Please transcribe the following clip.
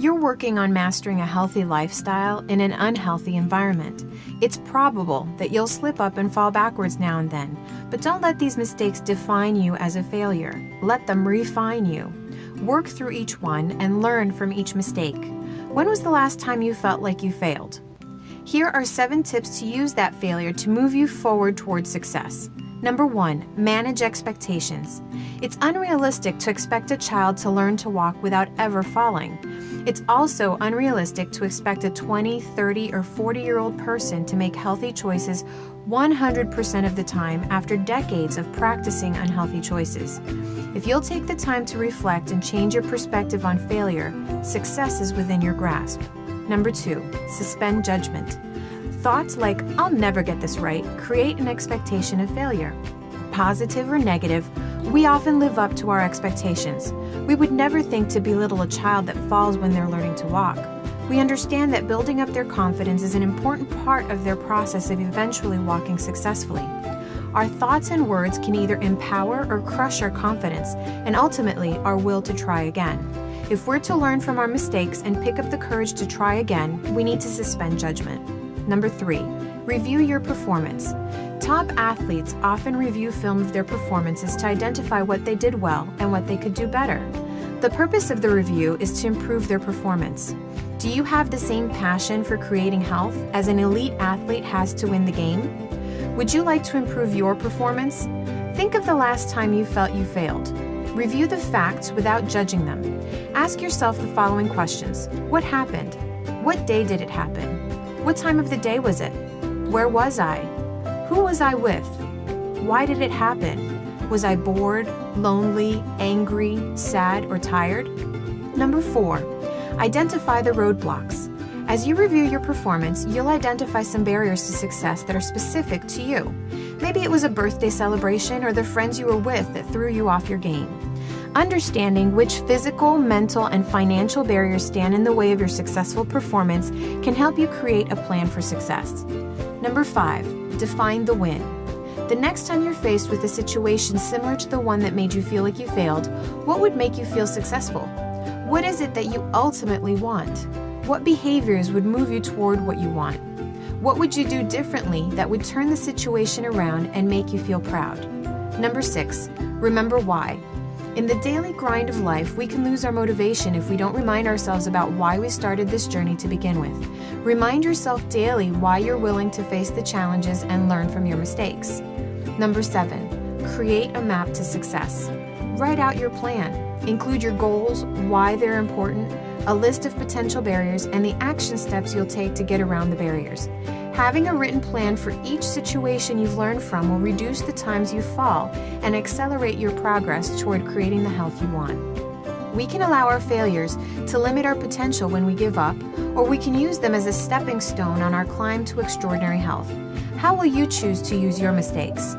You're working on mastering a healthy lifestyle in an unhealthy environment. It's probable that you'll slip up and fall backwards now and then, but don't let these mistakes define you as a failure. Let them refine you. Work through each one and learn from each mistake. When was the last time you felt like you failed? Here are 7 tips to use that failure to move you forward towards success. Number 1, manage expectations. It's unrealistic to expect a child to learn to walk without ever falling. It's also unrealistic to expect a 20, 30, or 40-year-old person to make healthy choices 100% of the time after decades of practicing unhealthy choices. If you'll take the time to reflect and change your perspective on failure, success is within your grasp. Number 2, suspend judgment. Thoughts like, "I'll never get this right," create an expectation of failure. Positive or negative, we often live up to our expectations. We would never think to belittle a child that falls when they're learning to walk. We understand that building up their confidence is an important part of their process of eventually walking successfully. Our thoughts and words can either empower or crush our confidence, and ultimately our will to try again. If we're to learn from our mistakes and pick up the courage to try again, we need to suspend judgment. Number 3, review your performance. Top athletes often review film of their performances to identify what they did well and what they could do better. The purpose of the review is to improve their performance. Do you have the same passion for creating health as an elite athlete has to win the game? Would you like to improve your performance? Think of the last time you felt you failed. Review the facts without judging them. Ask yourself the following questions. What happened? What day did it happen? What time of the day was it? Where was I? Who was I with? Why did it happen? Was I bored, lonely, angry, sad, or tired? Number 4, identify the roadblocks. As you review your performance, you'll identify some barriers to success that are specific to you. Maybe it was a birthday celebration or the friends you were with that threw you off your game. Understanding which physical, mental, and financial barriers stand in the way of your successful performance can help you create a plan for success. Number 5, define the win. The next time you're faced with a situation similar to the one that made you feel like you failed, what would make you feel successful? What is it that you ultimately want? What behaviors would move you toward what you want? What would you do differently that would turn the situation around and make you feel proud? Number 6, remember why. In the daily grind of life, we can lose our motivation if we don't remind ourselves about why we started this journey to begin with. Remind yourself daily why you're willing to face the challenges and learn from your mistakes. Number 7, create a map to success. Write out your plan. Include your goals, why they're important, a list of potential barriers, and the action steps you'll take to get around the barriers. Having a written plan for each situation you've learned from will reduce the times you fall and accelerate your progress toward creating the health you want. We can allow our failures to limit our potential when we give up, or we can use them as a stepping stone on our climb to extraordinary health. How will you choose to use your mistakes?